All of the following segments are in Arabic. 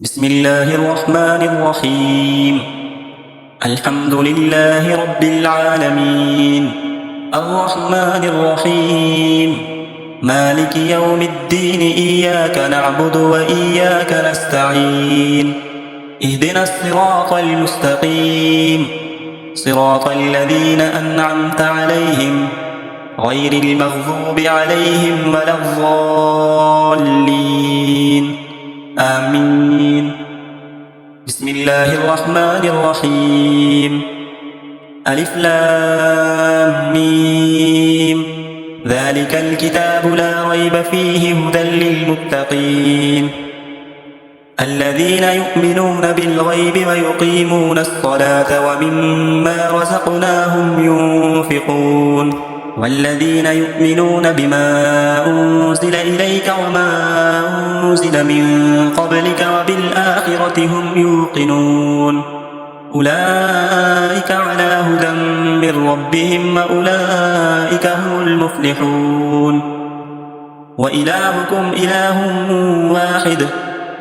بسم الله الرحمن الرحيم. الحمد لله رب العالمين، الرحمن الرحيم، مالك يوم الدين. إياك نعبد وإياك نستعين. اهدنا الصراط المستقيم، صراط الذين أنعمت عليهم غير المغضوب عليهم ولا الضالين. آمين. بسم الله الرحمن الرحيم. ألف لام ميم. ذلك الكتاب لا ريب فيه هدى للمتقين الذين يؤمنون بالغيب ويقيمون الصلاة ومما رزقناهم ينفقون والذين يؤمنون بما أنزل إليك وما أنزل من قبلك وبالآخرة هم يوقنون أولئك على هدى من ربهم وأولئك هم المفلحون. وإلهكم إله واحد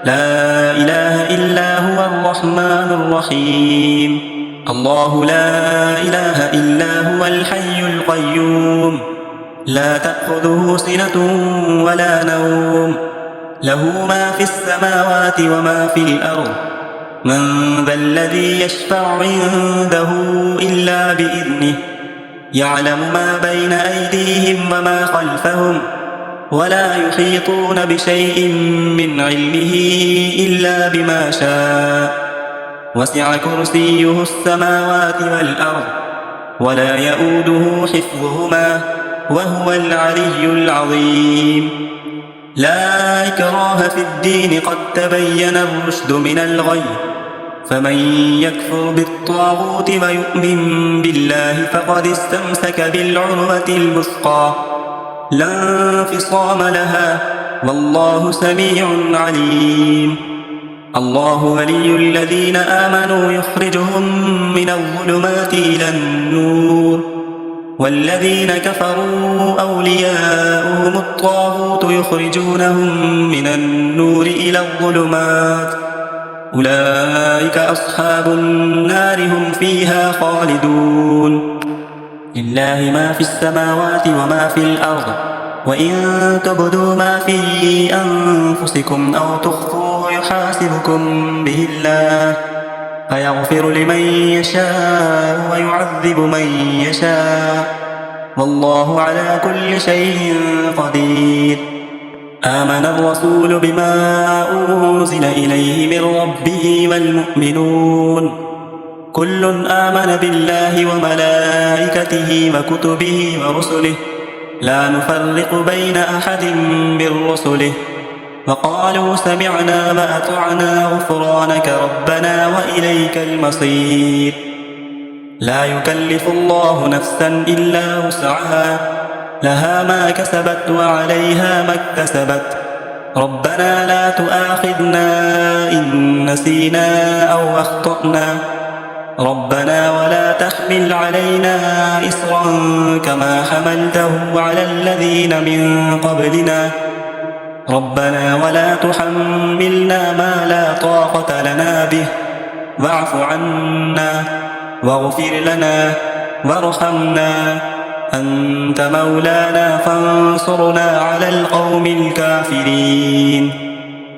لا إله إلا هو الرحمن الرحيم. الله لا إله إلا هو الحي القيوم لا تأخذه سنة ولا نوم له ما في السماوات وما في الأرض. من ذا الذي يشفع عنده إلا بإذنه يعلم ما بين أيديهم وما خلفهم ولا يحيطون بشيء من علمه إلا بما شاء. وسع كرسيه السماوات والأرض ولا يؤوده حفظهما وهو العلي العظيم. لا إكراه في الدين قد تبين الرشد من الغي فمن يكفر بالطاغوت ويؤمن بالله فقد استمسك بالعروة الوثقى لا انفصام لها والله سميع عليم. الله ولي الذين آمنوا يخرجهم من الظلمات إلى النور والذين كفروا أولياؤهم الطاغوت يخرجونهم من النور إلى الظلمات أولئك أصحاب النار هم فيها خالدون. لله ما في السماوات وما في الأرض وإن تبدوا ما في أنفسكم أو تخفوه يحاسبكم به الله فيغفر لمن يشاء ويعذب من يشاء والله على كل شيء قدير. آمن الرسول بما أنزل إليه من ربه والمؤمنون كل آمن بالله وملائكته وكتبه ورسله لا نفرق بين أحد من رسله وقالوا سمعنا وأطعنا غفرانك ربنا وإليك المصير. لا يكلف الله نفسا إلا وسعها لها ما كسبت وعليها ما اكتسبت ربنا لا تؤاخذنا إن نسينا أو أخطأنا ربنا ولا تحمل علينا إصرا كما حملته على الذين من قبلنا ربنا ولا تحملنا ما لا طاقة لنا به واعف عنا واغفر لنا وارحمنا أنت مولانا فانصرنا على القوم الكافرين.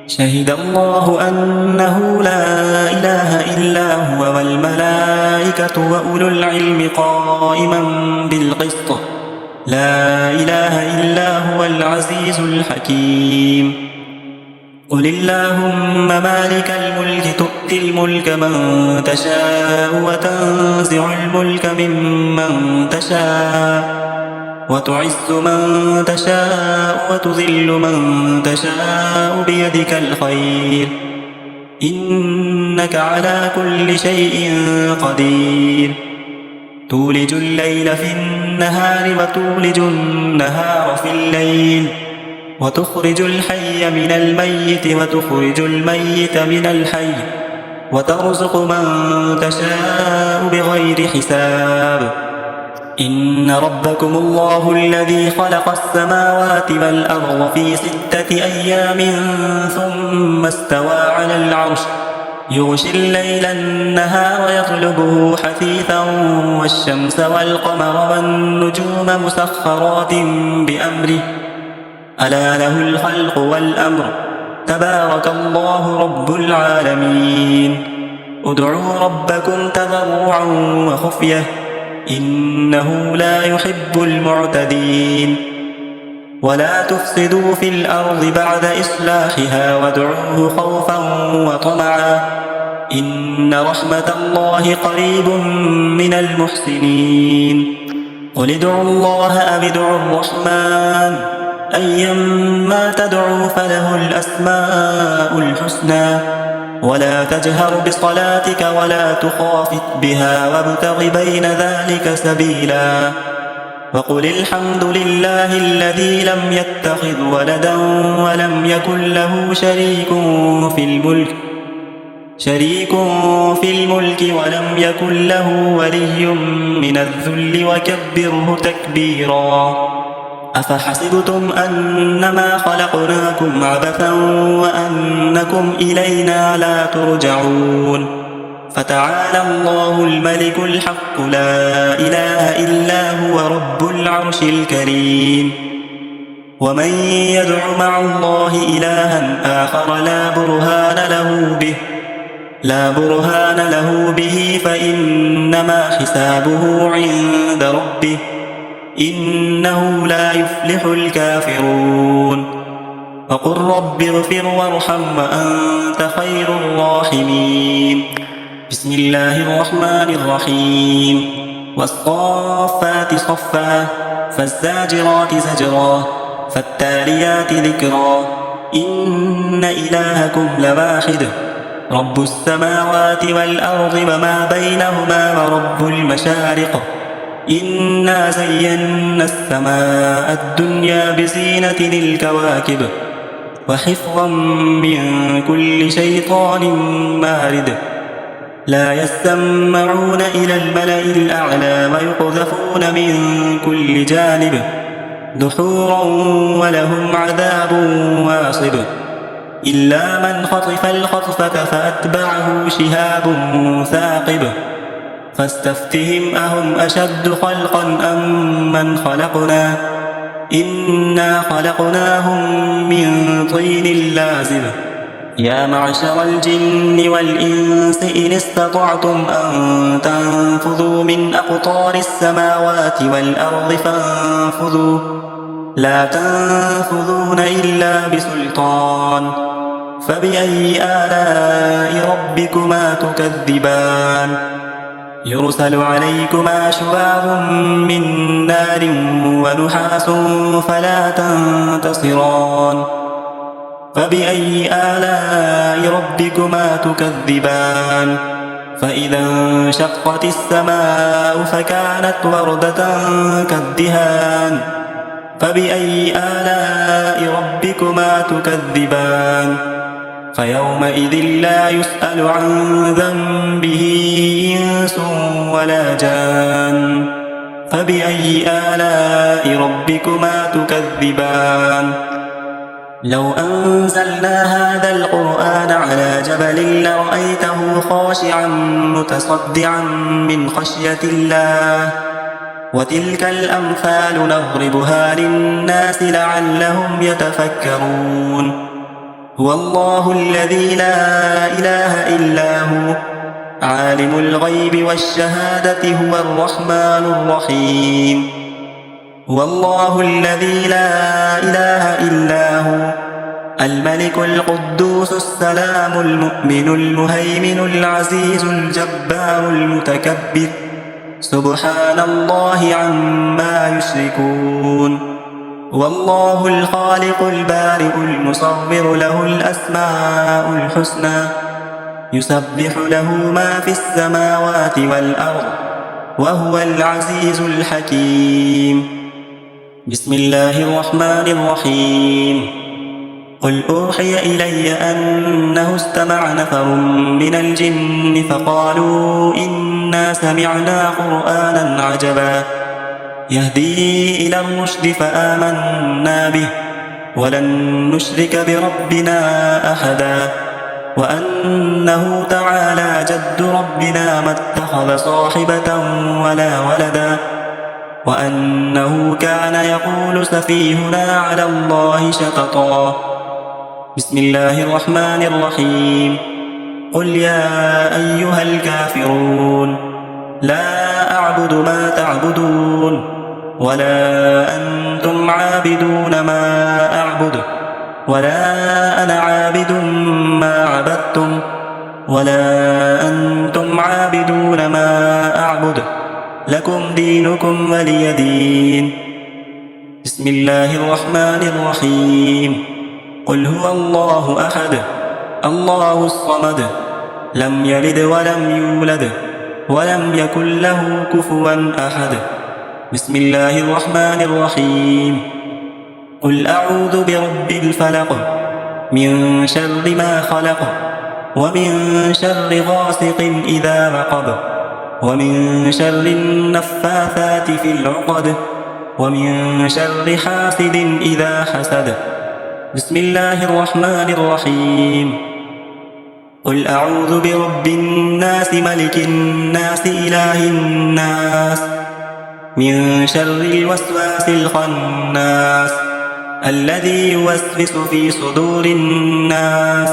شهد الله أنه لا إله إلا هو والملائكة وأولو العلم قائما بالقسط لا إله إلا هو العزيز الحكيم. قل اللهم مالك الملك تؤتي الملك من تشاء وتنزع الملك ممن تشاء وتعز من تشاء وتذل من تشاء بيدك الخير إنك على كل شيء قدير. تولج الليل في النهار وتولج النهار في الليل وتخرج الحي من الميت وتخرج الميت من الحي وترزق من تشاء بغير حساب. إن ربكم الله الذي خلق السماوات والأرض في 6 أيام ثم استوى على العرش يغشي الليل النهار يطلبه حثيثا والشمس والقمر والنجوم مسخرات بأمره ألا له الخلق والأمر تبارك الله رب العالمين ادعوا ربكم تضرعا وخفية إنه لا يحب المعتدين ولا تفسدوا في الأرض بعد إصلاحها وادعوه خوفا وطمعا إن رحمة الله قريب من المحسنين قل ادعوا الله أم ادعوا الرحمن أيما تدعوا فله الأسماء الحسنى ولا تجهر بصلاتك ولا تخافت بها وابتغ بين ذلك سبيلا وقل الحمد لله الذي لم يتخذ ولدا ولم يكن له شريك في الملك ولم يكن له ولي من الذل وكبره تكبيرا أفحسبتم أنما خلقناكم عبثا وأنكم إلينا لا ترجعون فتعالى الله الملك الحق لا إله إلا هو رب العرش الكريم ومن يدع مع الله إلها آخر لا برهان له به فإنما حسابه عند ربه إنه لا يفلح الكافرون وقل رب اغفر وارحم وأنت خير الراحمين بسم الله الرحمن الرحيم والصافات صفا فالزاجرات زجرا فالتاليات ذكرا إن إلهكم لواحد رب السماوات والأرض وما بينهما ورب المشارق إنا زينا السماء الدنيا بزينة الكواكب وحفظا من كل شيطان مارد لا يسمعون إلى الملأ الأعلى ويقذفون من كل جانب دحورا ولهم عذاب واصب إلا من خطف الخطفة فأتبعه شهاب ثاقب فاستفتهم أهم أشد خلقا أم من خلقنا إنا خلقناهم من طين لازب يا معشر الجن والإنس إن استطعتم أن تنفذوا من أقطار السماوات والأرض فانفذوا لا تنفذون إلا بسلطان فبأي آلاء ربكما تكذبان يرسل عليكما شواظ من نار ونحاس فلا تنتصران فبأي آلاء ربكما تكذبان فإذا انشقت السماء فكانت وردة كالدهان فبأي آلاء ربكما تكذبان فيومئذ لا يسأل عن ذنبه إنس ولا جان فبأي آلاء ربكما تكذبان لو أنزلنا هذا القرآن على جبل لرأيته خاشعا متصدعا من خشية الله وتلك الأمثال نضربها للناس لعلهم يتفكرون هو الله الذي لا إله إلا هو عالم الغيب والشهادة هو الرحمن الرحيم هو الله الذي لا إله إلا هو الملك القدوس السلام المؤمن المهيمن العزيز الجبار المتكبر سبحان الله عما يشركون والله الخالق البارئ المصور له الأسماء الحسنى يسبح له ما في السماوات والأرض وهو العزيز الحكيم بسم الله الرحمن الرحيم قل أوحي إلي أنه استمع نفر من الجن فقالوا إنا سمعنا قرآنا عجبا يهدي إلى الرشد فآمنا به ولن نشرك بربنا أحدا وأنه تعالى جد ربنا ما اتخذ صاحبة ولا ولدا وأنه كان يقول سفيهنا على الله شططا بسم الله الرحمن الرحيم قل يا أيها الكافرون لا أعبد ما تعبدون ولا أنتم عابدون ما أعبد ولا أنا عابد ما عبدتم ولا أنتم عابدون ما أعبد لكم دينكم ولي دين بسم الله الرحمن الرحيم قل هو الله أحد الله الصمد لم يلد ولم يولد ولم يكن له كفوا أحد بسم الله الرحمن الرحيم قل أعوذ برب الفلق من شر ما خلق ومن شر غاسق إذا وقب ومن شر النفاثات في العقد ومن شر حاسد إذا حسد بسم الله الرحمن الرحيم قل أعوذ برب الناس ملك الناس إله الناس من شر الوسواس الخناس الذي يوسوس في صدور الناس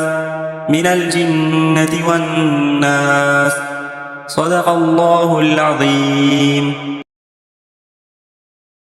من الجنة والناس صدق الله العظيم.